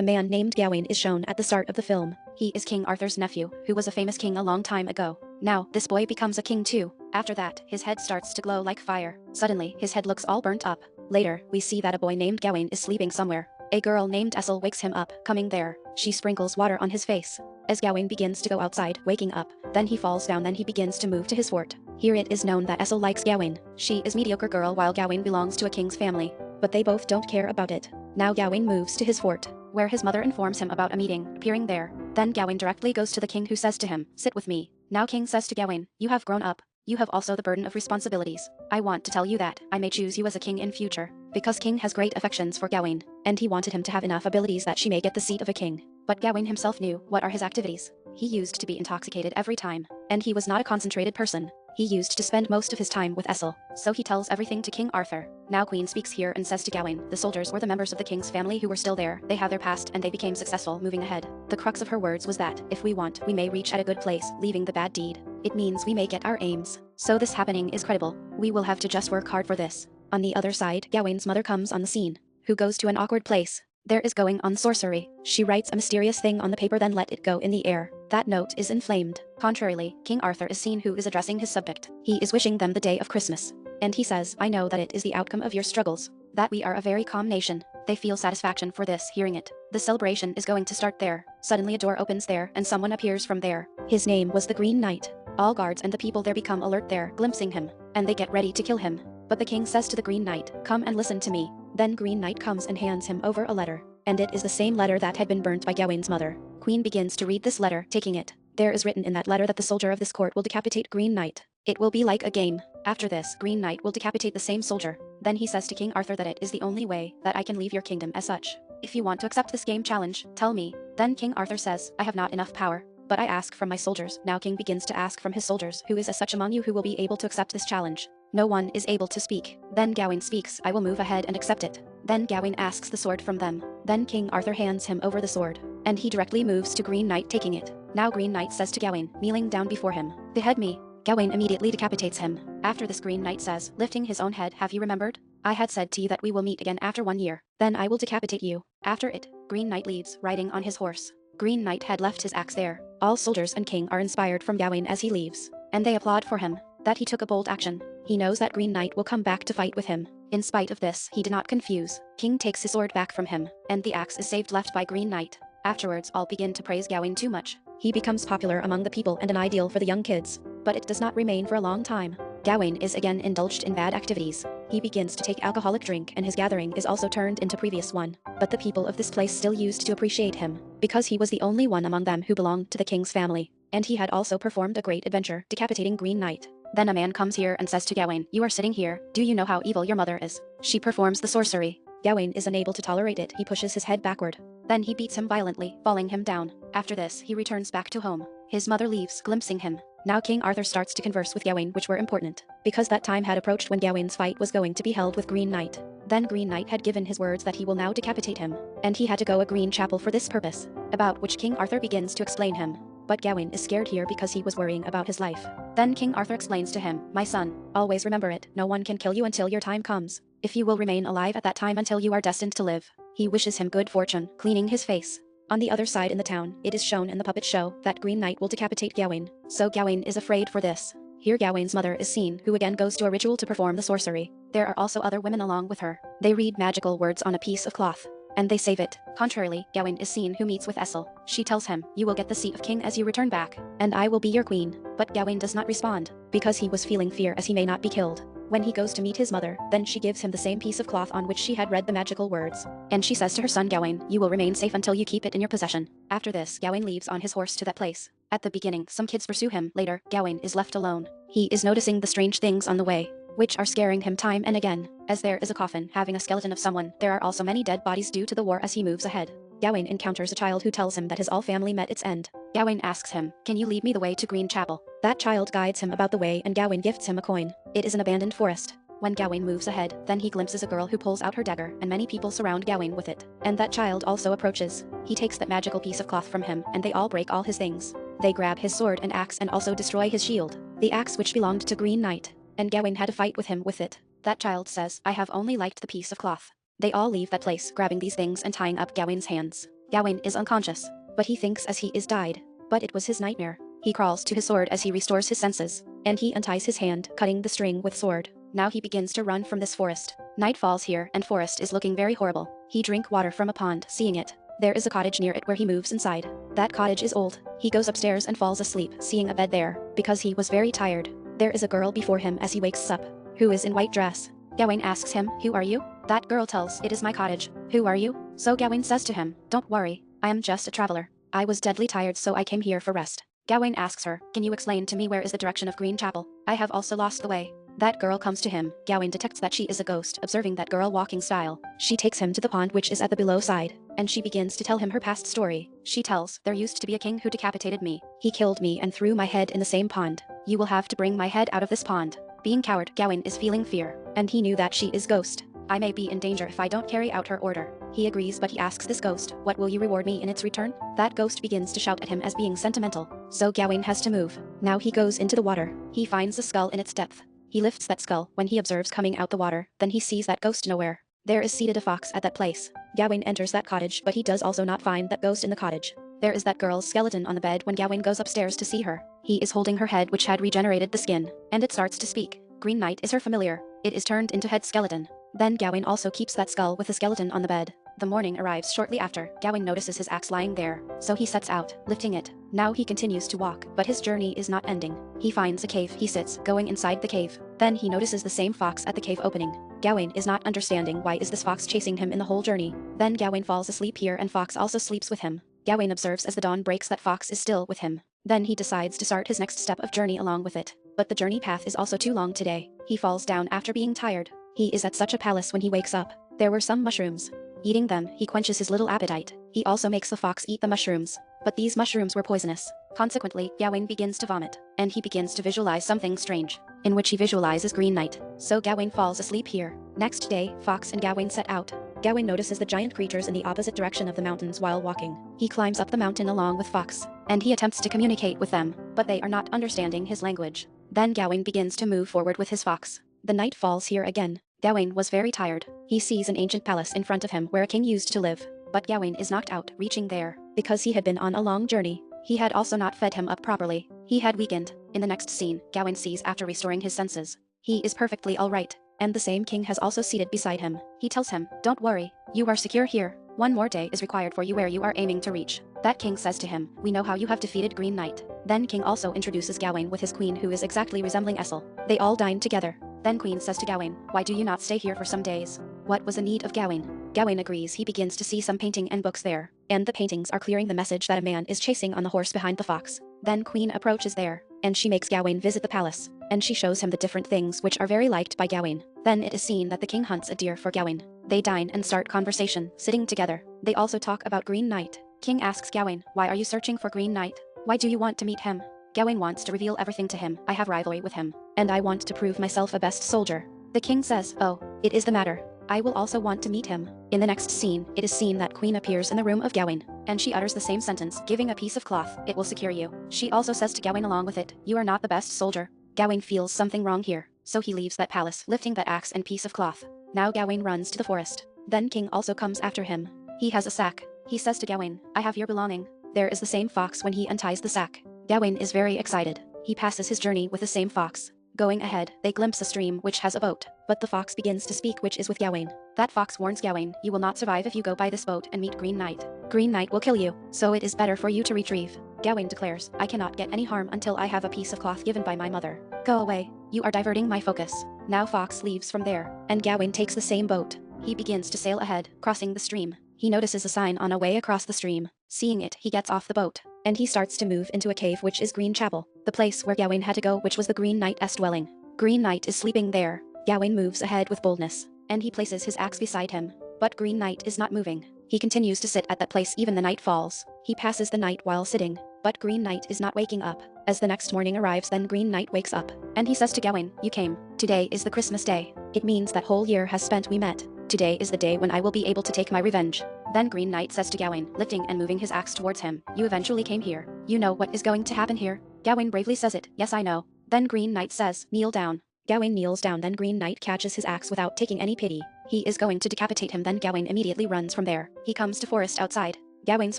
A man named Gawain is shown at the start of the film. He is King Arthur's nephew, who was a famous king a long time ago. Now, this boy becomes a king too. After that, his head starts to glow like fire. Suddenly, his head looks all burnt up. Later, we see that a boy named Gawain is sleeping somewhere. A girl named Essel wakes him up, coming there. She sprinkles water on his face. As Gawain begins to go outside, waking up, then he falls down, then he begins to move to his fort. Here it is known that Essel likes Gawain. She is mediocre girl while Gawain belongs to a king's family. But they both don't care about it. Now Gawain moves to his fort, where his mother informs him about a meeting appearing there. Then Gawain directly goes to the king, who says to him, "Sit with me." Now king says to Gawain, "You have grown up. You have also the burden of responsibilities. I want to tell you that I may choose you as a king in future." Because king has great affections for Gawain, and he wanted him to have enough abilities that she may get the seat of a king. But Gawain himself knew what are his activities. He used to be intoxicated every time, and he was not a concentrated person. He used to spend most of his time with Essel, so he tells everything to King Arthur. Now Queen speaks here and says to Gawain, "The soldiers were the members of the king's family who were still there. They have their past and they became successful moving ahead." The crux of her words was that, if we want, we may reach at a good place, leaving the bad deed. It means we may get our aims. So this happening is credible. We will have to just work hard for this. On the other side, Gawain's mother comes on the scene, who goes to an awkward place. There is going on sorcery. She writes a mysterious thing on the paper, then let it go in the air. That note is inflamed. Contrarily, King Arthur is seen, who is addressing his subject. He is wishing them the day of Christmas. And he says, "I know that it is the outcome of your struggles, that we are a very calm nation." They feel satisfaction for this, hearing it. The celebration is going to start there. Suddenly a door opens there and someone appears from there. His name was the Green Knight. All guards and the people there become alert there, glimpsing him, and they get ready to kill him. But the king says to the Green Knight, "Come and listen to me." Then Green Knight comes and hands him over a letter. And it is the same letter that had been burnt by Gawain's mother. Queen begins to read this letter, taking it. There is written in that letter that the soldier of this court will decapitate Green Knight. It will be like a game. After this, Green Knight will decapitate the same soldier. Then he says to King Arthur that it is the only way that I can leave your kingdom as such. If you want to accept this game challenge, tell me. Then King Arthur says, "I have not enough power, but I ask from my soldiers." Now King begins to ask from his soldiers, "Who is as such among you who will be able to accept this challenge?" No one is able to speak. Then Gawain speaks, "I will move ahead and accept it." Then Gawain asks the sword from them. Then King Arthur hands him over the sword, and he directly moves to Green Knight, taking it. Now Green Knight says to Gawain, kneeling down before him, "Behead me." Gawain immediately decapitates him. After this, Green Knight says, lifting his own head, "Have you remembered? I had said to you that we will meet again after 1 year. Then I will decapitate you." After it, Green Knight leaves, riding on his horse. Green Knight had left his axe there. All soldiers and king are inspired from Gawain as he leaves, and they applaud for him, that he took a bold action. He knows that Green Knight will come back to fight with him. In spite of this, he did not confuse. King takes his sword back from him, and the axe is saved, left by Green Knight. Afterwards, all begin to praise Gawain too much. He becomes popular among the people and an ideal for the young kids. But it does not remain for a long time. Gawain is again indulged in bad activities. He begins to take alcoholic drink, and his gathering is also turned into previous one. But the people of this place still used to appreciate him, because he was the only one among them who belonged to the king's family. And he had also performed a great adventure, decapitating Green Knight. Then a man comes here and says to Gawain, "You are sitting here. Do you know how evil your mother is? She performs the sorcery." Gawain is unable to tolerate it. He pushes his head backward. Then he beats him violently, falling him down. After this, he returns back to home. His mother leaves, glimpsing him. Now King Arthur starts to converse with Gawain, which were important, because that time had approached when Gawain's fight was going to be held with Green Knight. Then Green Knight had given his words that he will now decapitate him, and he had to go a green chapel for this purpose, about which King Arthur begins to explain him. But Gawain is scared here because he was worrying about his life. Then King Arthur explains to him, "My son, always remember it, no one can kill you until your time comes. If you will remain alive at that time until you are destined to live." He wishes him good fortune, cleaning his face. On the other side in the town, it is shown in the puppet show that Green Knight will decapitate Gawain. So Gawain is afraid for this. Here Gawain's mother is seen, who again goes to a ritual to perform the sorcery. There are also other women along with her. They read magical words on a piece of cloth, and they save it. Contrarily, Gawain is seen, who meets with Essel. She tells him, "You will get the seat of king as you return back, and I will be your queen." But Gawain does not respond, because he was feeling fear as he may not be killed. When he goes to meet his mother, then she gives him the same piece of cloth on which she had read the magical words. And she says to her son Gawain, "You will remain safe until you keep it in your possession." After this, Gawain leaves on his horse to that place. At the beginning, some kids pursue him. Later, Gawain is left alone. He is noticing the strange things on the way, which are scaring him time and again. As there is a coffin having a skeleton of someone, there are also many dead bodies due to the war as he moves ahead. Gawain encounters a child who tells him that his all family met its end. Gawain asks him, "Can you lead me the way to Green Chapel?" That child guides him about the way, and Gawain gifts him a coin. It is an abandoned forest. When Gawain moves ahead, then he glimpses a girl who pulls out her dagger, and many people surround Gawain with it. And that child also approaches. He takes that magical piece of cloth from him, and they all break all his things. They grab his sword and axe and also destroy his shield, the axe which belonged to Green Knight. And Gawain had a fight with him with it. That child says, "I have only liked the piece of cloth." They all leave that place, grabbing these things and tying up Gawain's hands. Gawain is unconscious, but he thinks as he is died. But it was his nightmare. He crawls to his sword as he restores his senses, and he unties his hand, cutting the string with sword. Now he begins to run from this forest. Night falls here and forest is looking very horrible. He drink water from a pond, seeing it. There is a cottage near it where he moves inside. That cottage is old. He goes upstairs and falls asleep, seeing a bed there, because he was very tired. There is a girl before him as he wakes up, who is in white dress. Gawain asks him, "Who are you?" That girl tells, "It is my cottage." "Who are you?" So Gawain says to him, "Don't worry, I am just a traveler. I was deadly tired so I came here for rest." Gawain asks her, "Can you explain to me where is the direction of Green Chapel? I have also lost the way." That girl comes to him. Gawain detects that she is a ghost, observing that girl walking style. She takes him to the pond which is at the below side, and she begins to tell him her past story. She tells, "There used to be a king who decapitated me. He killed me and threw my head in the same pond. You will have to bring my head out of this pond." Being coward, Gawain is feeling fear, and he knew that she is ghost. "I may be in danger if I don't carry out her order." He agrees, but he asks this ghost, "What will you reward me in its return?" That ghost begins to shout at him as being sentimental. So Gawain has to move. Now he goes into the water. He finds a skull in its depth. He lifts that skull when he observes coming out the water, then he sees that ghost nowhere. There is seated a fox at that place. Gawain enters that cottage, but he does also not find that ghost in the cottage. There is that girl's skeleton on the bed when Gawain goes upstairs to see her. He is holding her head which had regenerated the skin, and it starts to speak. Green Knight is her familiar. It is turned into head skeleton. Then Gawain also keeps that skull with the skeleton on the bed. The morning arrives shortly after. Gawain notices his axe lying there, so he sets out, lifting it. Now he continues to walk, but his journey is not ending. He finds a cave. He sits, going inside the cave. Then he notices the same fox at the cave opening. Gawain is not understanding why is this fox chasing him in the whole journey. Then Gawain falls asleep here and fox also sleeps with him. Gawain observes as the dawn breaks that fox is still with him. Then he decides to start his next step of journey along with it. But the journey path is also too long today. He falls down after being tired. He is at such a palace when he wakes up. There were some mushrooms. Eating them, he quenches his little appetite. He also makes the fox eat the mushrooms. But these mushrooms were poisonous. Consequently, Gawain begins to vomit, and he begins to visualize something strange, in which he visualizes Green Knight. So Gawain falls asleep here. Next day, Fox and Gawain set out. Gawain notices the giant creatures in the opposite direction of the mountains while walking. He climbs up the mountain along with Fox, and he attempts to communicate with them, but they are not understanding his language. Then Gawain begins to move forward with his fox. The night falls here again. Gawain was very tired. He sees an ancient palace in front of him where a king used to live. But Gawain is knocked out, reaching there, because he had been on a long journey. He had also not fed him up properly. He had weakened. In the next scene, Gawain sees after restoring his senses. He is perfectly alright, and the same king has also seated beside him. He tells him, "Don't worry, you are secure here. One more day is required for you where you are aiming to reach." That king says to him, "We know how you have defeated Green Knight." Then king also introduces Gawain with his queen who is exactly resembling Essel. They all dine together. Then queen says to Gawain, "Why do you not stay here for some days?" What was the need of Gawain? Gawain agrees. He begins to see some painting and books there, and the paintings are clearing the message that a man is chasing on the horse behind the fox. Then queen approaches there, and she makes Gawain visit the palace, and she shows him the different things which are very liked by Gawain. Then it is seen that the king hunts a deer for Gawain. They dine and start conversation, sitting together. They also talk about Green Knight. King asks Gawain, "Why are you searching for Green Knight? Why do you want to meet him?" Gawain wants to reveal everything to him. "I have rivalry with him, and I want to prove myself a best soldier." The king says, "Oh, it is the matter. I will also want to meet him." In the next scene, it is seen that queen appears in the room of Gawain, and she utters the same sentence, giving a piece of cloth. "It will secure you." She also says to Gawain along with it, "You are not the best soldier." Gawain feels something wrong here, so he leaves that palace, lifting that axe and piece of cloth. Now Gawain runs to the forest. Then king also comes after him. He has a sack. He says to Gawain, "I have your belonging." There is the same fox when he unties the sack. Gawain is very excited. He passes his journey with the same fox. Going ahead, they glimpse a stream which has a boat, but the fox begins to speak which is with Gawain. That fox warns Gawain, "You will not survive if you go by this boat and meet Green Knight. Green Knight will kill you, so it is better for you to retrieve." Gawain declares, "I cannot get any harm until I have a piece of cloth given by my mother. Go away, you are diverting my focus." Now Fox leaves from there, and Gawain takes the same boat. He begins to sail ahead, crossing the stream. He notices a sign on a way across the stream. Seeing it, he gets off the boat, and he starts to move into a cave which is Green Chapel, the place where Gawain had to go which was the Green Knight's dwelling. Green Knight is sleeping there. Gawain moves ahead with boldness, and he places his axe beside him. But Green Knight is not moving. He continues to sit at that place even the night falls. He passes the night while sitting, but Green Knight is not waking up. As the next morning arrives, then Green Knight wakes up, and he says to Gawain, "You came. Today is the Christmas day. It means that whole year has spent we met. Today is the day when I will be able to take my revenge." Then Green Knight says to Gawain, lifting and moving his axe towards him, "You eventually came here. You know what is going to happen here?" Gawain bravely says it, "Yes, I know." Then Green Knight says, "Kneel down." Gawain kneels down. Then Green Knight catches his axe without taking any pity. He is going to decapitate him. Then Gawain immediately runs from there. He comes to forest outside. Gawain's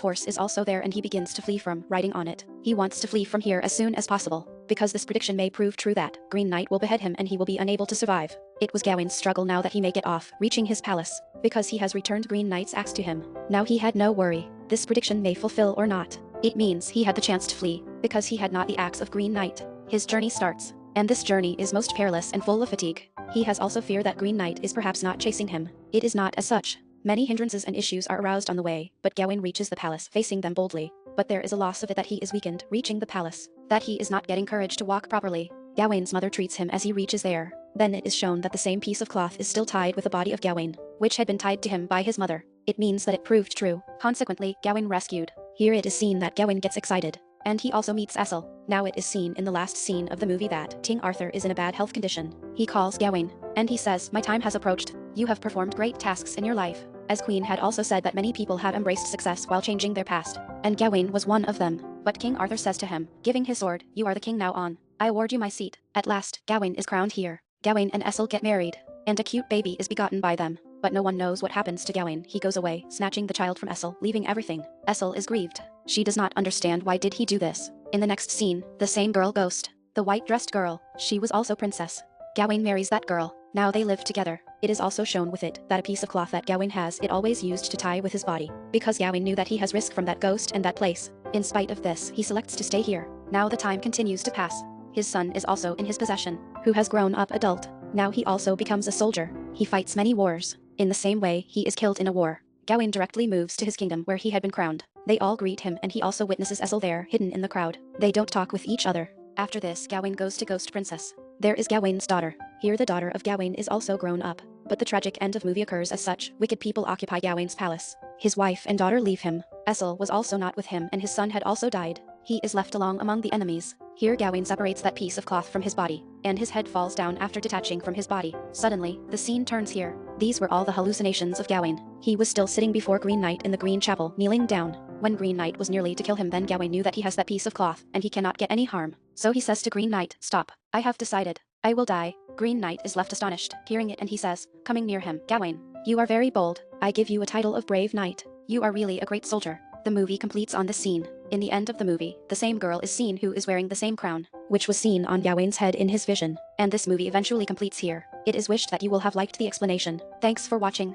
horse is also there and he begins to flee from riding on it. He wants to flee from here as soon as possible, because this prediction may prove true that Green Knight will behead him and he will be unable to survive. It was Gawain's struggle now that he may get off, reaching his palace, because he has returned Green Knight's axe to him. Now he had no worry. This prediction may fulfill or not. It means he had the chance to flee, because he had not the axe of Green Knight. His journey starts, and this journey is most perilous and full of fatigue. He has also fear that Green Knight is perhaps not chasing him. It is not as such. Many hindrances and issues are aroused on the way, but Gawain reaches the palace, facing them boldly. But there is a loss of it that he is weakened, reaching the palace, that he is not getting courage to walk properly. Gawain's mother treats him as he reaches there. Then it is shown that the same piece of cloth is still tied with the body of Gawain, which had been tied to him by his mother. It means that it proved true. Consequently, Gawain rescued. Here it is seen that Gawain gets excited, and he also meets Essel. Now it is seen in the last scene of the movie that King Arthur is in a bad health condition. He calls Gawain, and he says, "My time has approached. You have performed great tasks in your life." As Queen had also said that many people have embraced success while changing their past, and Gawain was one of them. But King Arthur says to him, giving his sword, "You are the king now on. I award you my seat." At last, Gawain is crowned here. Gawain and Essel get married, and a cute baby is begotten by them. But no one knows what happens to Gawain. He goes away, snatching the child from Essel, leaving everything. Essel is grieved. She does not understand why did he do this. In the next scene, the same girl Ghost, the white-dressed girl, she was also princess. Gawain marries that girl. Now they live together. It is also shown with it that a piece of cloth that Gawain has it always used to tie with his body, because Gawain knew that he has risk from that ghost and that place. In spite of this, he selects to stay here. Now the time continues to pass. His son is also in his possession, who has grown up adult. Now he also becomes a soldier. He fights many wars. In the same way, he is killed in a war. Gawain directly moves to his kingdom where he had been crowned. They all greet him and he also witnesses Essel there, hidden in the crowd. They don't talk with each other. After this, Gawain goes to Ghost Princess. There is Gawain's daughter. Here the daughter of Gawain is also grown up. But the tragic end of movie occurs as such. Wicked people occupy Gawain's palace. His wife and daughter leave him. Essel was also not with him and his son had also died. He is left alone among the enemies. Here Gawain separates that piece of cloth from his body, and his head falls down after detaching from his body. Suddenly, the scene turns here. These were all the hallucinations of Gawain. He was still sitting before Green Knight in the Green Chapel, kneeling down. When Green Knight was nearly to kill him, then Gawain knew that he has that piece of cloth, and he cannot get any harm. So he says to Green Knight, "Stop. I have decided. I will die." Green Knight is left astonished, hearing it, and he says, coming near him, "Gawain, you are very bold. I give you a title of Brave Knight. You are really a great soldier." The movie completes on this scene. In the end of the movie, the same girl is seen who is wearing the same crown, which was seen on Gawain's head in his vision. And this movie eventually completes here. It is wished that you will have liked the explanation. Thanks for watching.